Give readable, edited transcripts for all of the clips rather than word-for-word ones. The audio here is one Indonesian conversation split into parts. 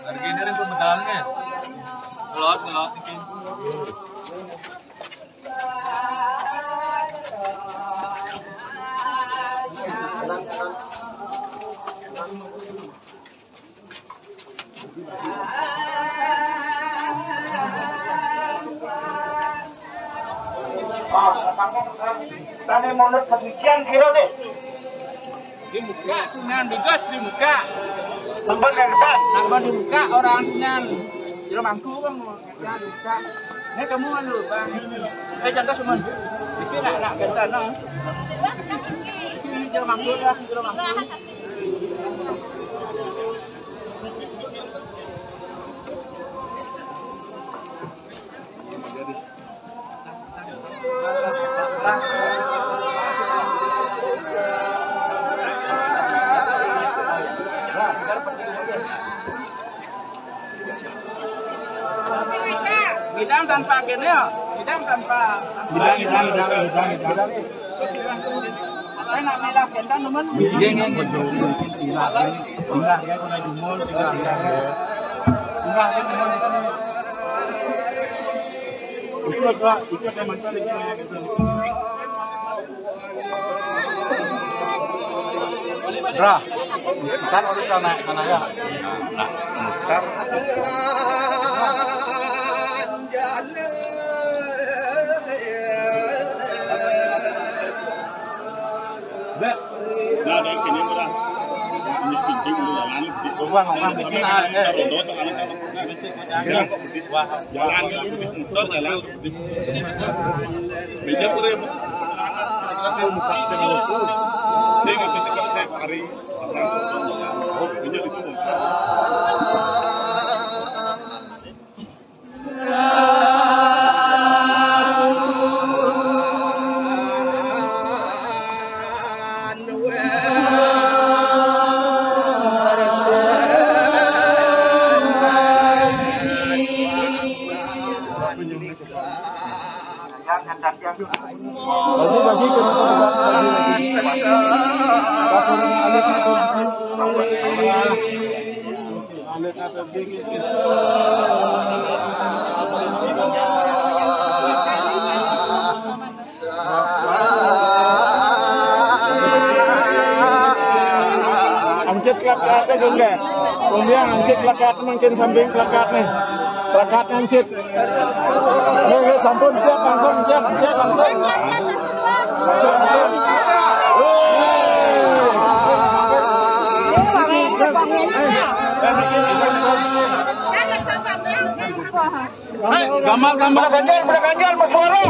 Harganya rin po medalnya. Ngelot bikin. Tadi menurut penelitian kira deh. Di muka, tunan digas di muka. Tempat yang depan. Nambah di muka orang tunan. Jero mangku bang, ya di muka. Ini kamu lu bang. Jangan semua. Dikit nak gantan no. Jero mangku lah, jero mangku. Bidang tanpa gini ya, bidang tanpa. Bidang. Saya nak merah kendan teman. Yang tinggal ya, kena jumol tinggal ikut pak, ikut yang mantan itu. Bra, kan orang kana ya. Nah, kan. Nah, dan kini berah. Ini tinggi dulu lah. Ngomong bikin aja. Jalan motor jalan. Meja pura saya muka dengan loku. Saya maksudnya kalau saya hari pasang oh meja itu. Ancit plakatnya enggak? Kemudian ancit plakat makin samping plakat nih. Plakat ancit. Nih, sampun siap langsung. Gambar ganjal bersuara.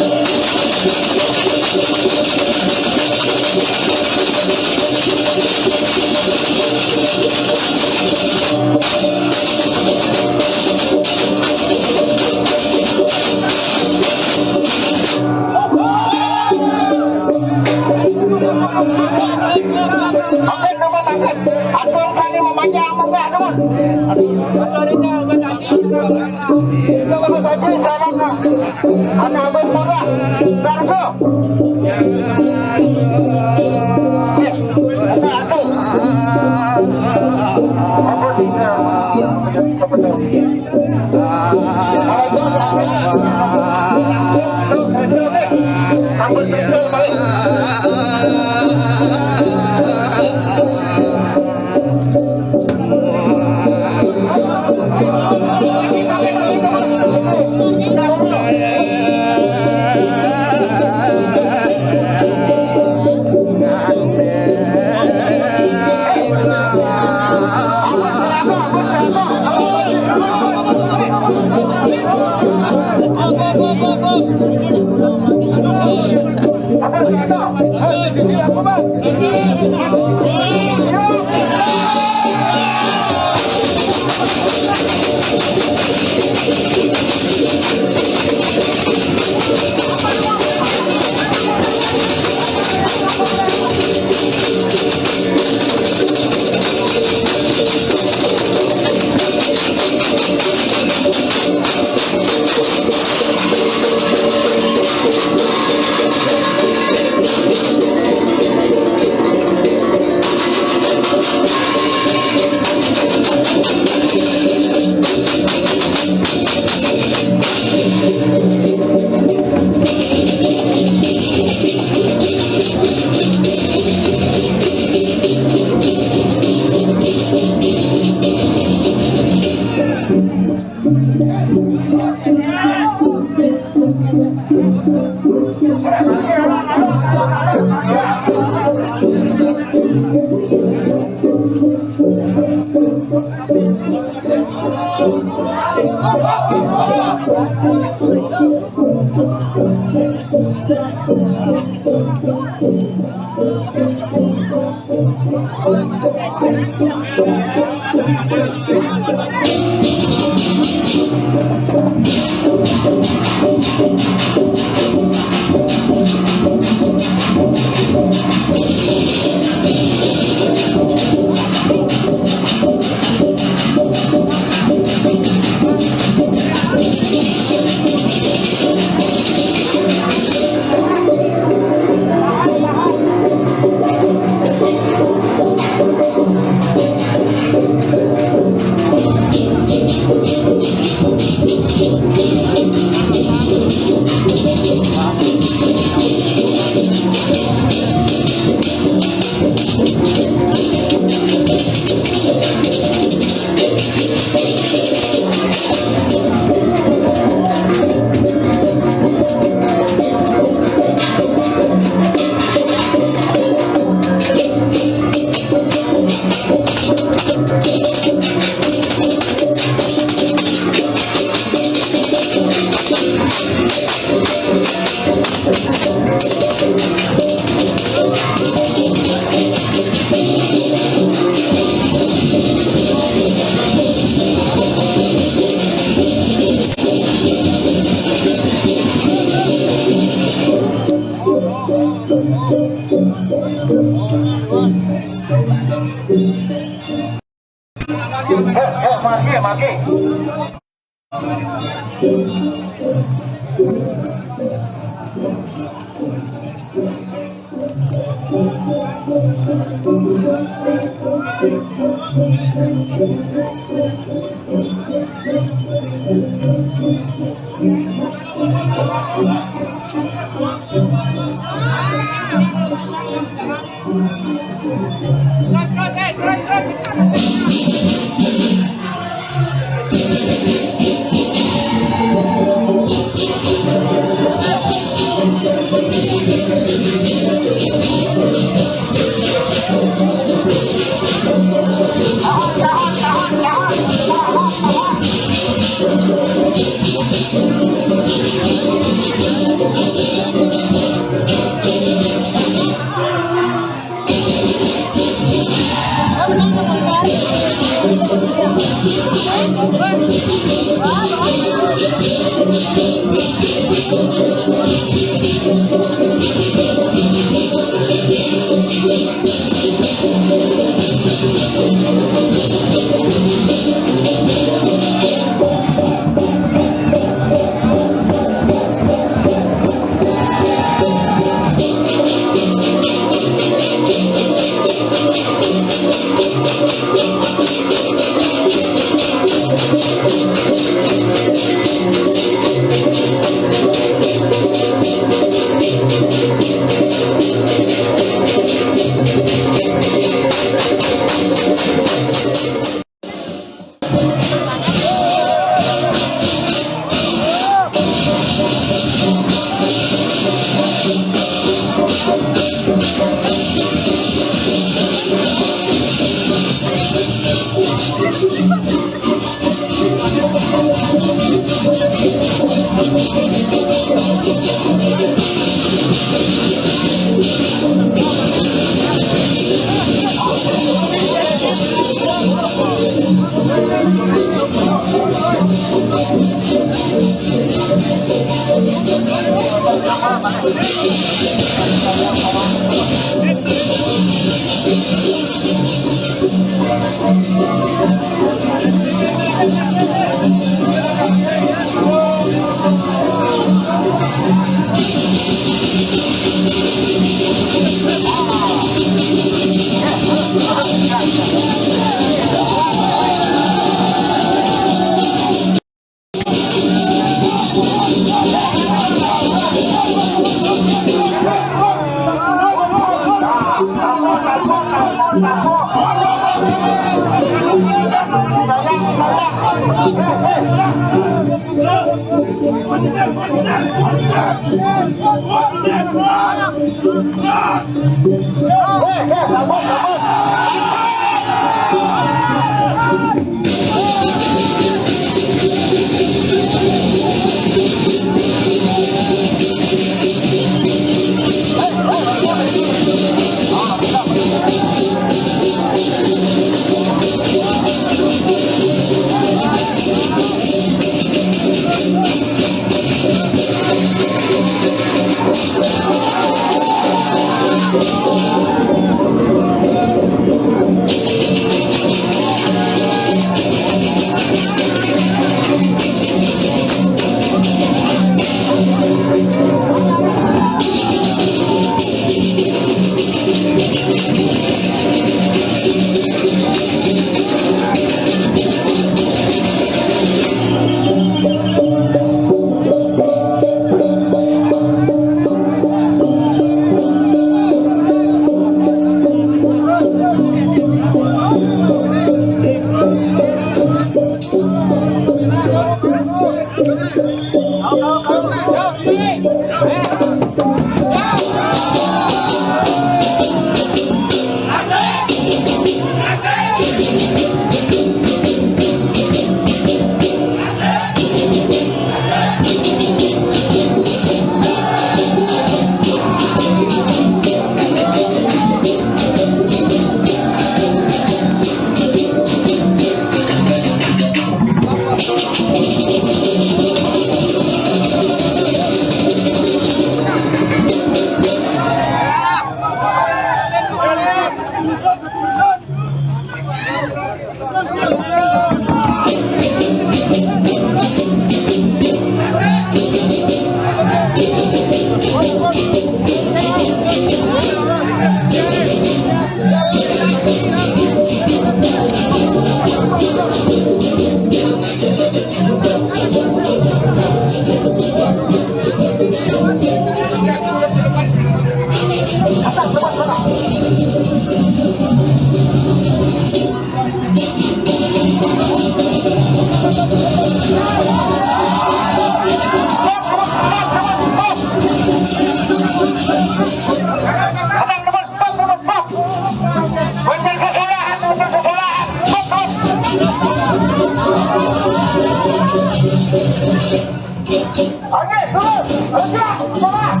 Oke, terus, bergerak, saudara.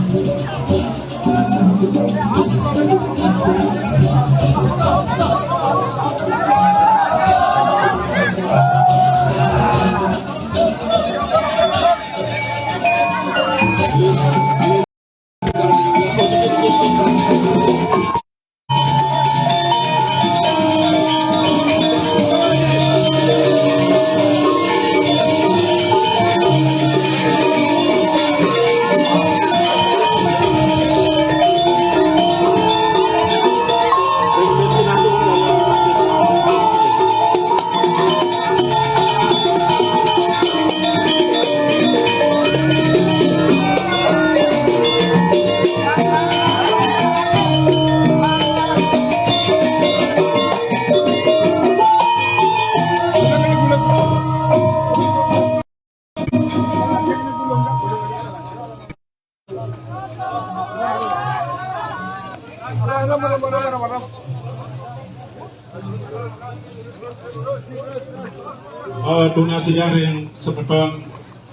Donasinya yang sepeton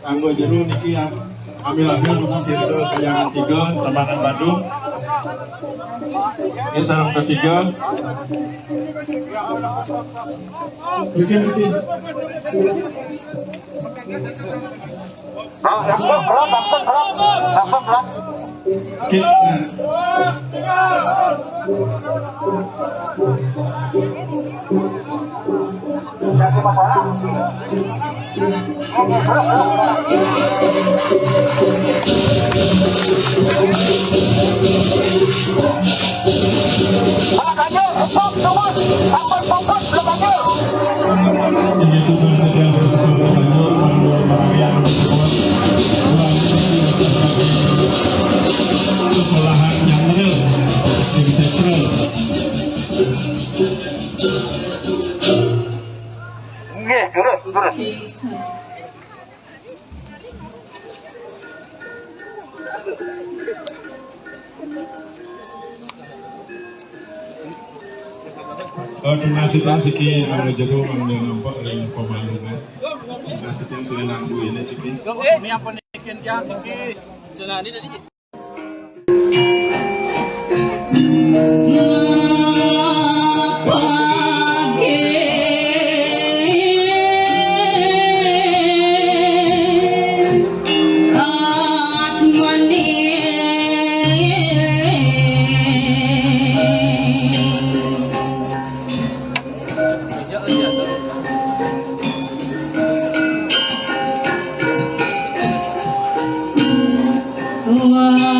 kanggo jero niki yang ambil dukung diri ke Kayangan 3 Tambangan Bandung. Ini sarang ketiga. Bikin. Langsung gerak. Oke. Ini tugas sedang bersama yang kesalahan yang real di sentral. Donasi siki anu jero ambil nampak ring pemalungan. Donasi yang sudah nanggu ini siki. Ini apa nih dia siki? Jangan ini tadi. Wadah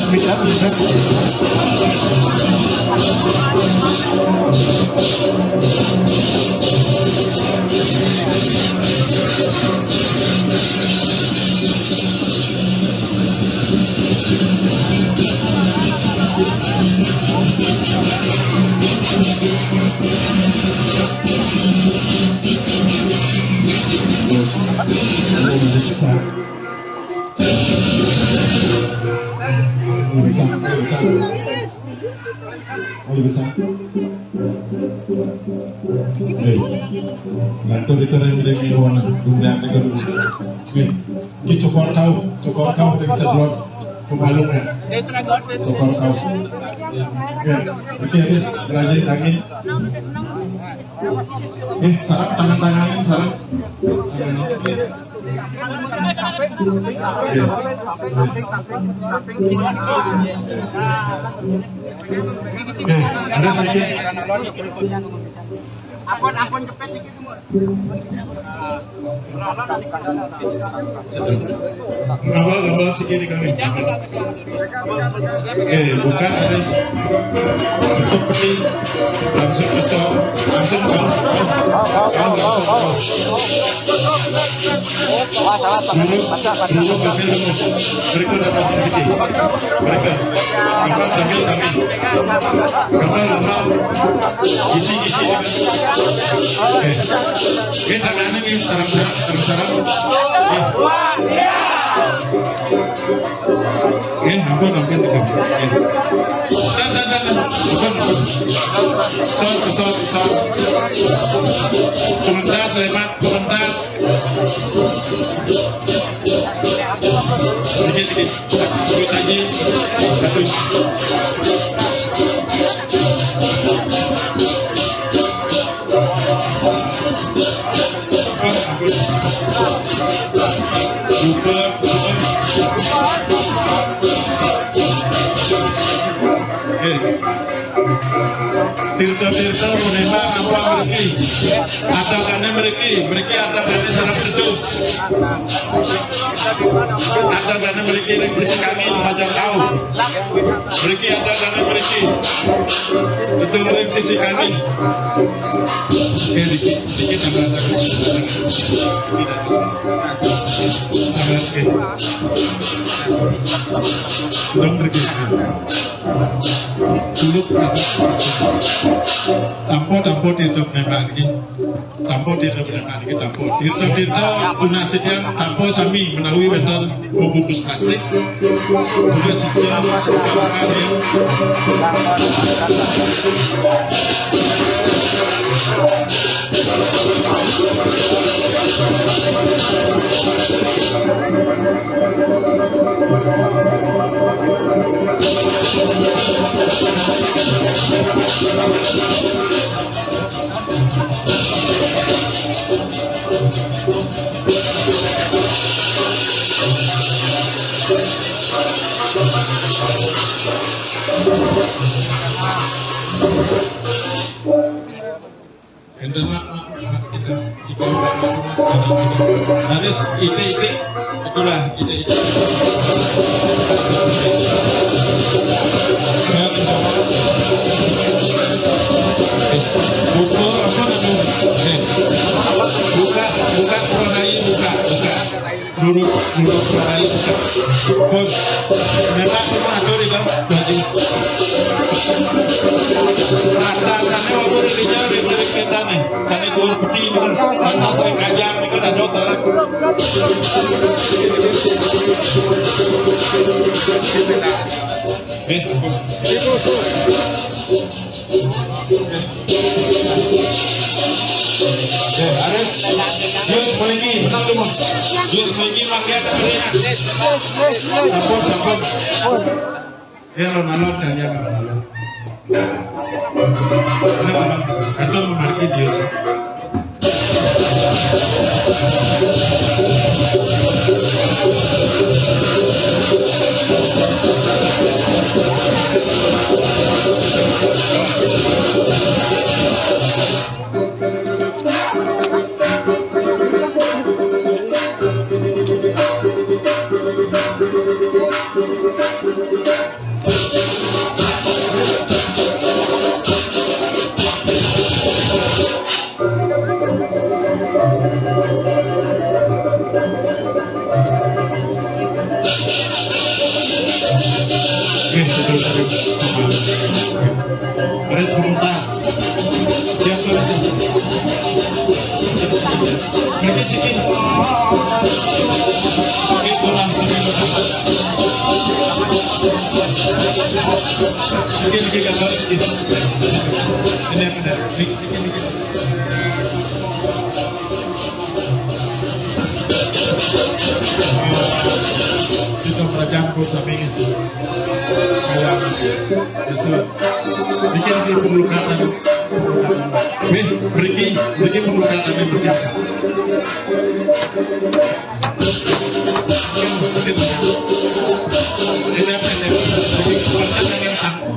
bisa. Lantur itu remi warna, dunia itu dulu. Ini cokor kau dari sebelum pembalung ya. Cokor kau. Oke, habis belajar angin. Sarap tangan-tanganin sarap. Ada sedikit. Ampun cepet dikit Ngawal sekali kami. Buka Aris. Untuk peti langsung kesok, langsung kau. Dulu kami dulu. Berikut ada sedikit. Mereka kapal sambil. Kapal isi. Tangannya nih sarang. Ampun tekan. Sor. Komentas lemat. Sedikit. Terus aja. Terus. Tirta menembak apa mereka? Ada karena mereka ada karena sarap hidup. Ada karena mereka yang sisi kami macam kau. Mereka ada karena mereka itu dari sisi kami. Dikit tambah belum pergi. Dulu tampo tidak menembak lagi. Tirta tunasidian tampo sami menahui bentar bungkus plastik. Juga sekian kali. Harus ide itulah ide. Buka prorai buka. Duduk prorai buka. Pos. Memang atur itu baju. Rata sana waktu kerja di kita nih. Sana dua peti bener. Lantas sering kajang itu ada dosa. Aris, jus melinggi, menang dulu. Jus melinggi makan berian. Campur. Ya alon kan ya alon. Alon memarki Dios. Oke, betul. Baris komunitas. Dia tuh. Mereka sikit. Oke, pulang sambil Dikit gambar sedikit. Ini apa dah? Dikit. Kita bercampur samping itu. Kayak biasa. Dikit pemulukatan. Beri pemulukatan ini beri. Ini apa ini? Pertanyaan yang sanggup.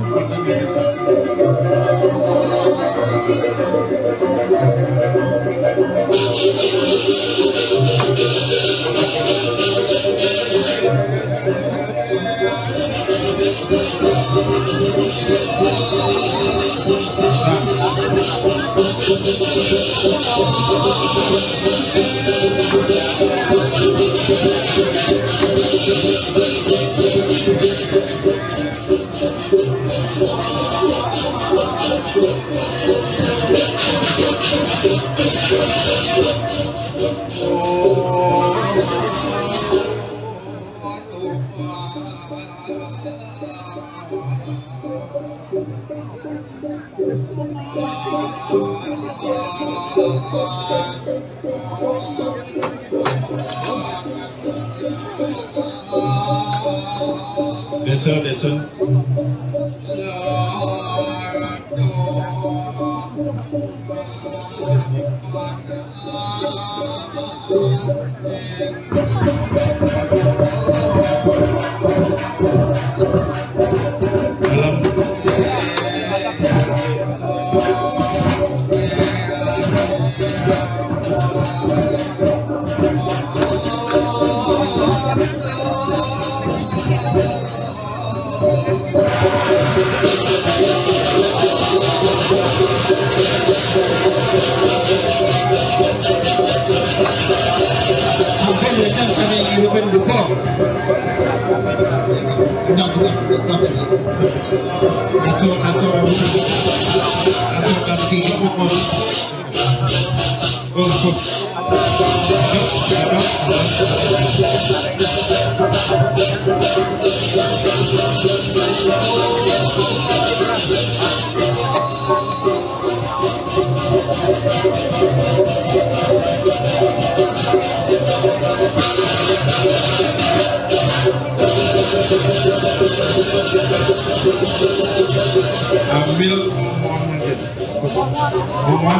Desa.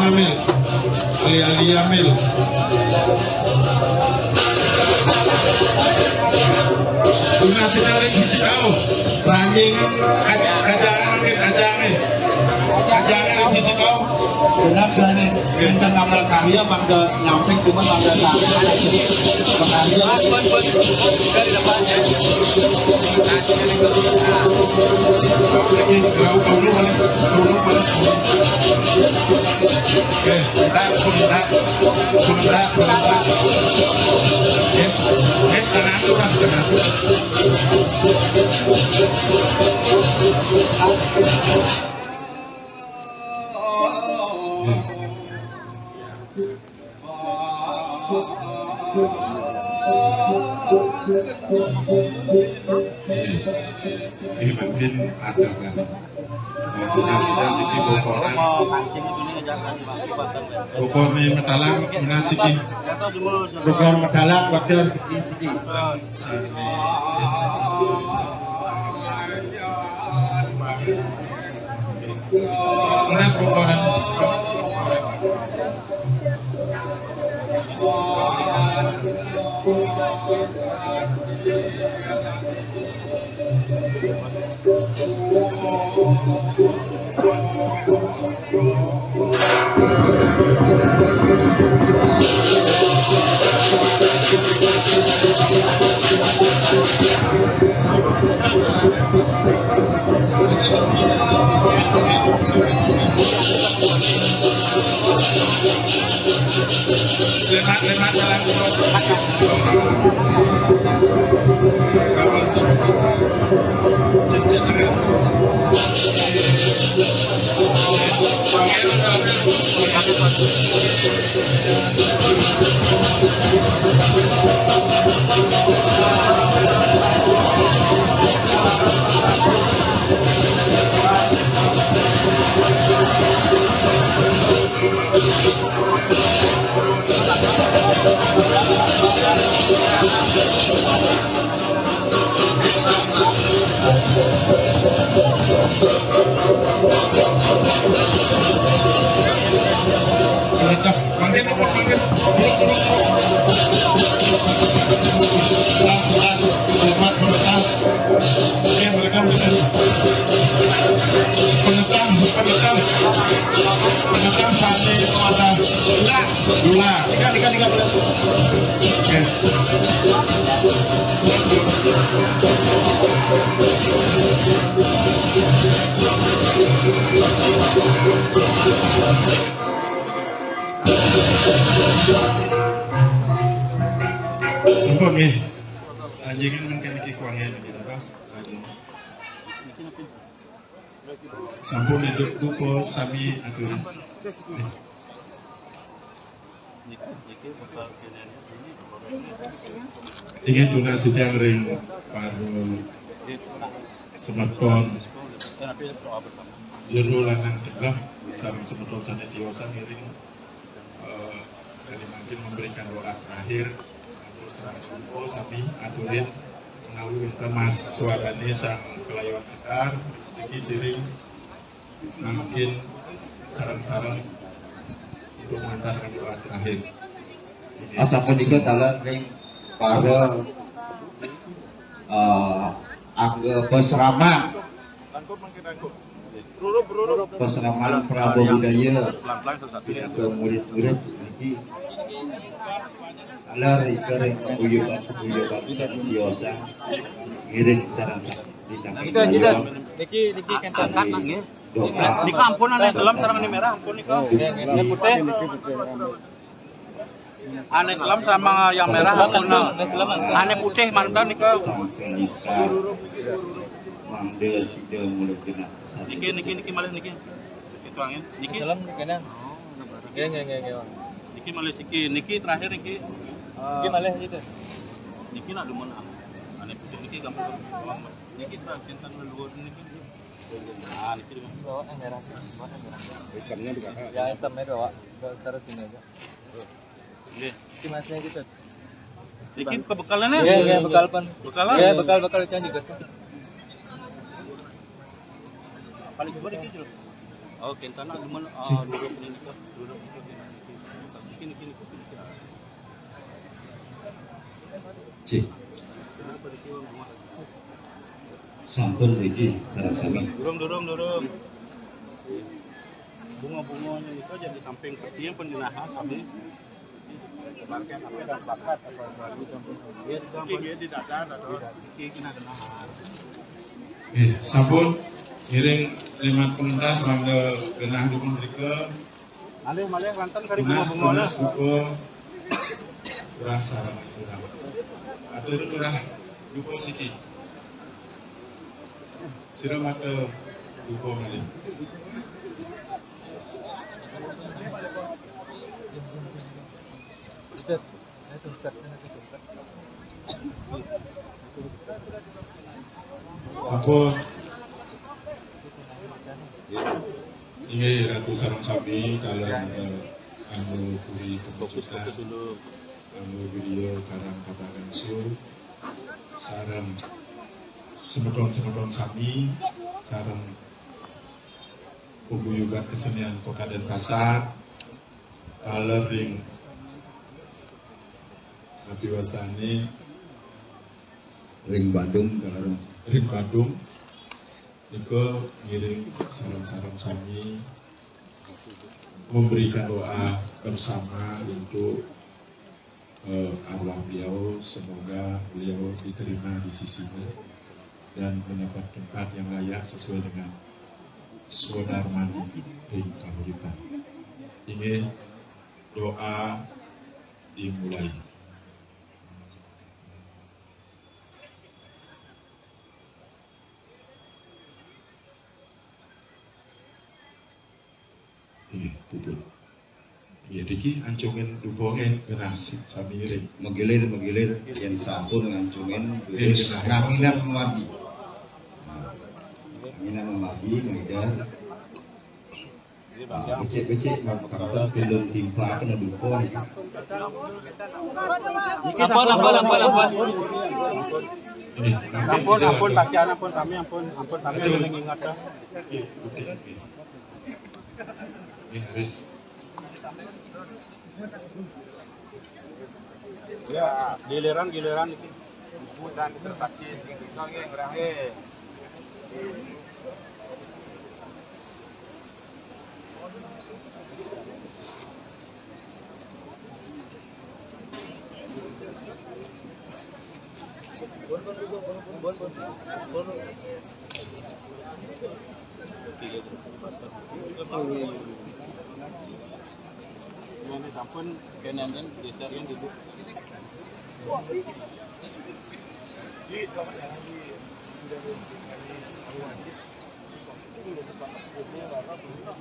Amil, Ali Amil. Guna sekali sisi kau, ranjing kajangan sisi kau. Benar sekali. Kita ngambil karya bangga nyamping cuma bangga karya. Ini mungkin ada kan. Nasi di Bokoran. Bokor ni Matalang Munasiki. Bokor Matalang Bakar Siki. Munas Bokoran. Lemat jalan terus. Kawan. Cek Ampun nih. Anjingin mungkin iki kuangnya begitu pas. Sampun hidup dupo sami aturan. Ingin tuna sidang ring baru smartphone juru lanang tegah sama smartphone sana diosa ngiring dari mungkin memberikan doa terakhir serang sami aturin menawi temas suarane sang kelayawan sekar iki siring mungkin sarang-sarang untuk mengantarkan doa terakhir. Asa sedikit adalah ring para angga peseraman Prabowo Budaya ke murid-murid lagi alar ikering pembuyuban diosa ngiring sarang-sarang disampaikan Niki kentan nggih. Di kampung ane selam sarang ane merah ampun nika. Yang putih. Ane selam sama yang merah ampun. Ane putih mantan nika. Mangde sida mulut kena. Niki malih niki. Tuangin. Niki selam kena. Nggih. Niki malih siki, niki terakhir niki. Niki malih gitu. Niki nak demen ane putih niki gampang. Niki tak cinta luar niki. Ah, niki dengan bawa yang merah. Ikannya juga. Ya, hitamnya bawa. Taruh sini aja. Nggih. Iki masnya gitu. Niki kebekalannya? Iya, bekal pan. Bekalan? Iya, bekal ikan juga sih. Paling coba niki dulu. Oh, kentana demen duduk ini nika. Duduk niki. Cik. Sampun iki sareng sami. Durung. Bunga-bunganya itu jadi samping kaki yang pendinahan sampai pakai sampai dan bakat apa baru dia di dadar atau kena kenahan. Sampun ngiring limat pengentas mangga genah dukun rike. Malih lantan kari bunga-bunga duko urang sareng urang. Atur urang duko siki. Sira mata duko malih. Sampun ini Ratu Sarang Sami dalam anu puri kebutuhan anu video karang kabagan sur sarang semedon sami sarang pembuyugan kesenian Kota Denpasar ring Nabi Wasani Ring Bandung kalau ring Bandung Niko ngiring sarang-sarang sami memberikan doa bersama untuk arwah beliau, semoga beliau diterima di sisinya dan mendapat tempat yang layak sesuai dengan swadarmani ring kahuripan. Ini doa dimulai. Pupul. Ya diki ancungin duponge genasik samiring. Magilir yang sampun ngancungin terus nganginan memagi. Nganginan memagi maidar. Becek makanan belum timpa kena dupo nih. Ampun. Ini Ampun, bagian ampun kami mengingat dah. Ini harus Ya, giliran iki. Dan tersaksi sing bisa nggih urang e. Ini sampun kenan geser yang dulu.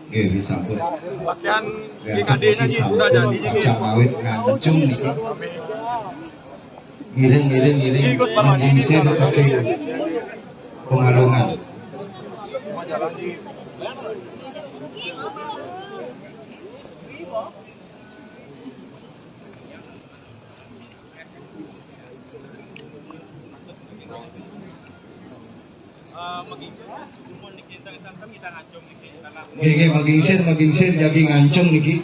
Oke, disambut. Pakaian GKD-nya sih udah jadi Cakawit ngancung niki. Giring menyingsir saking Pengalongan. Gege magingsir jadi ngancung niki.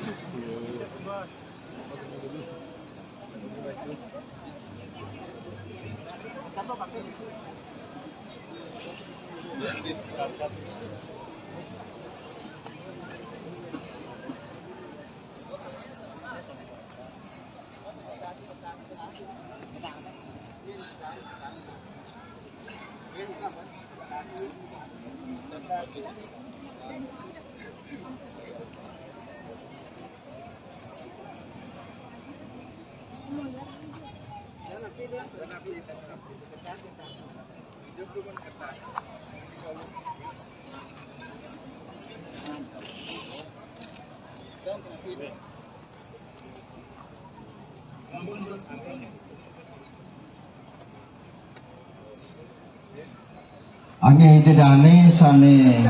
Angge dedane sane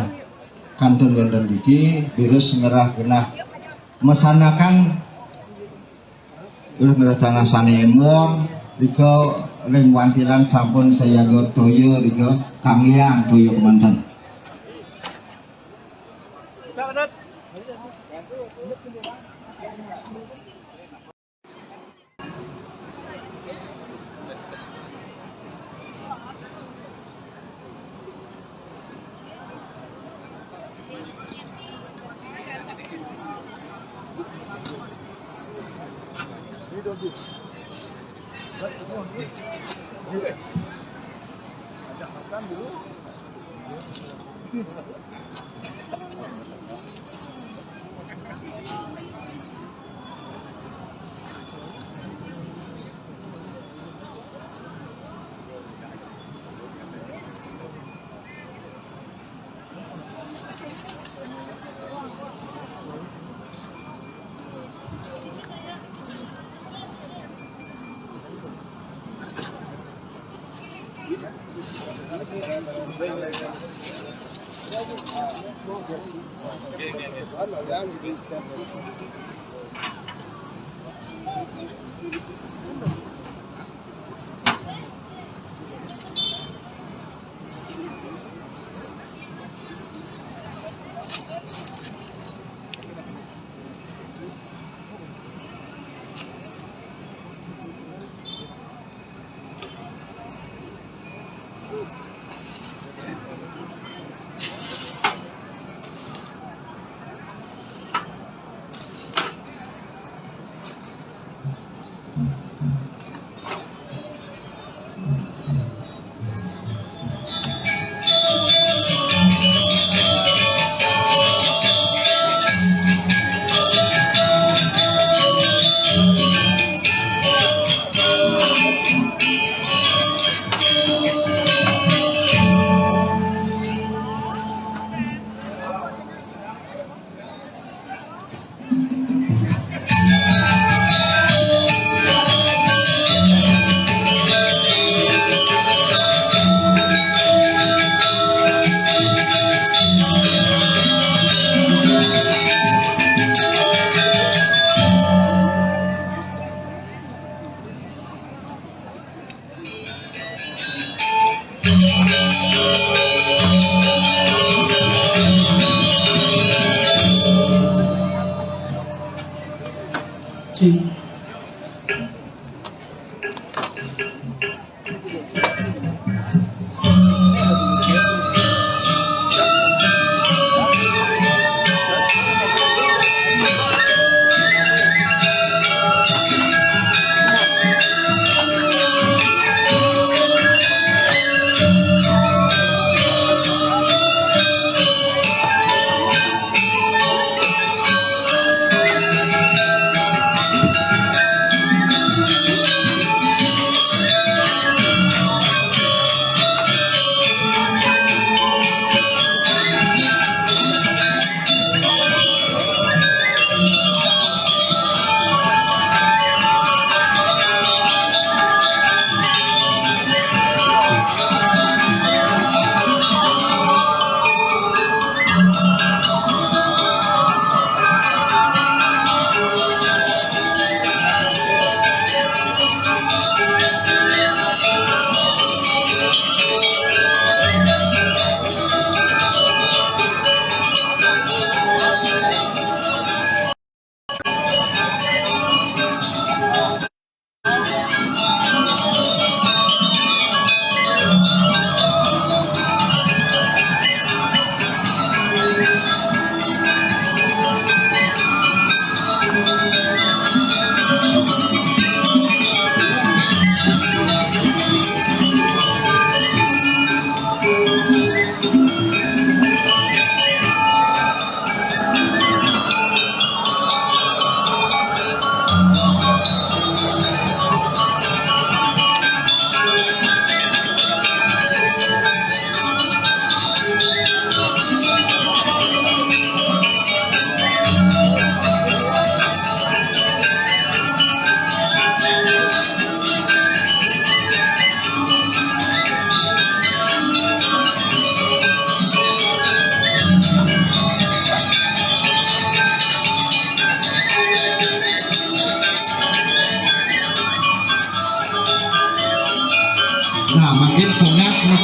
kantun wonten iki virus ngerah genah mesanakan virus ngerah tanah sane emong diko ring wantilan sampun saya toyo diko kangyang toyo kemanten.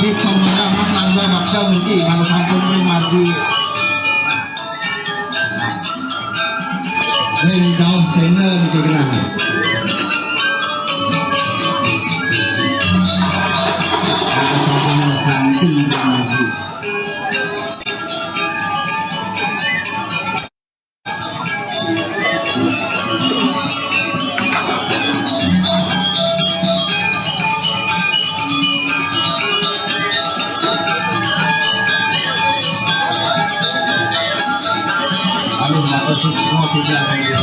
di pemenangan mangga bakal nanti kalau sampun mati. Ini jauh channel di kegerahan. Semua tidak ada.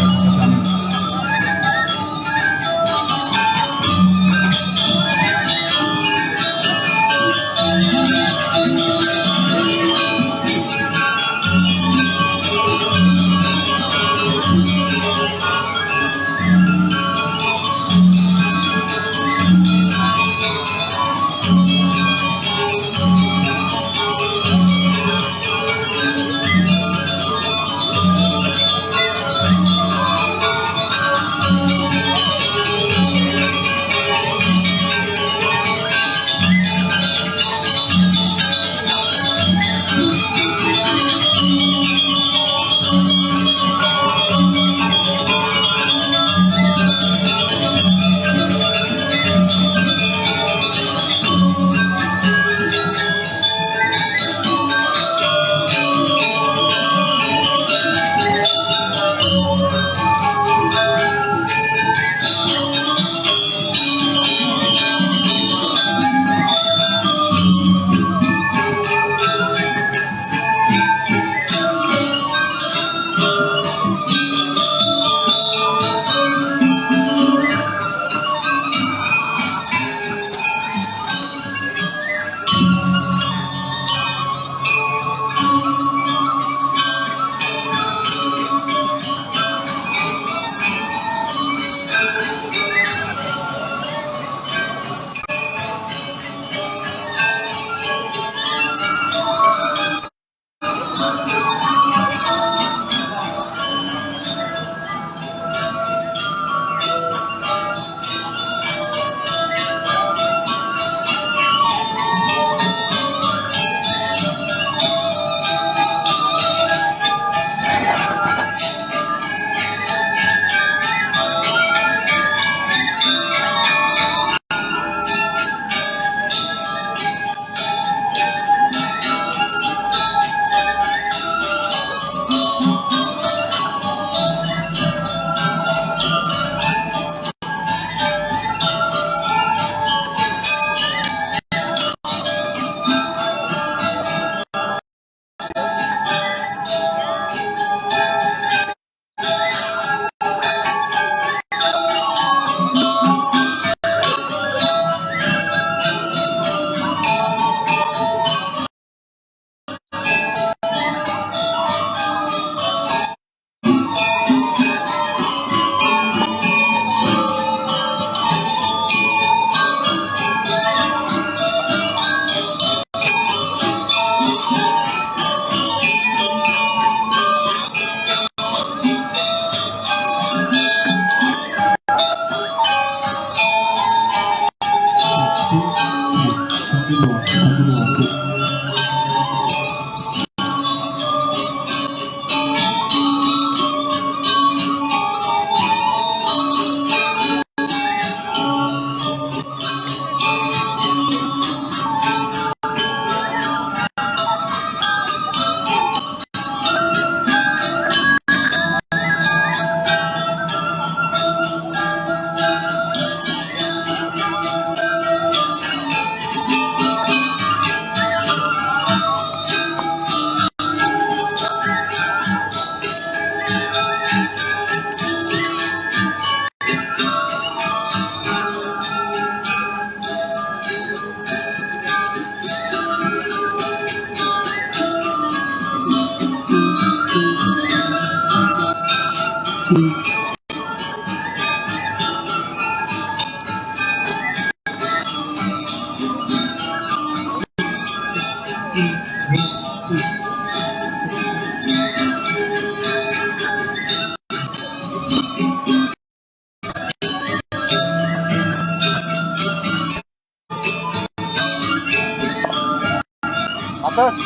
Atut.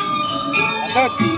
Atut.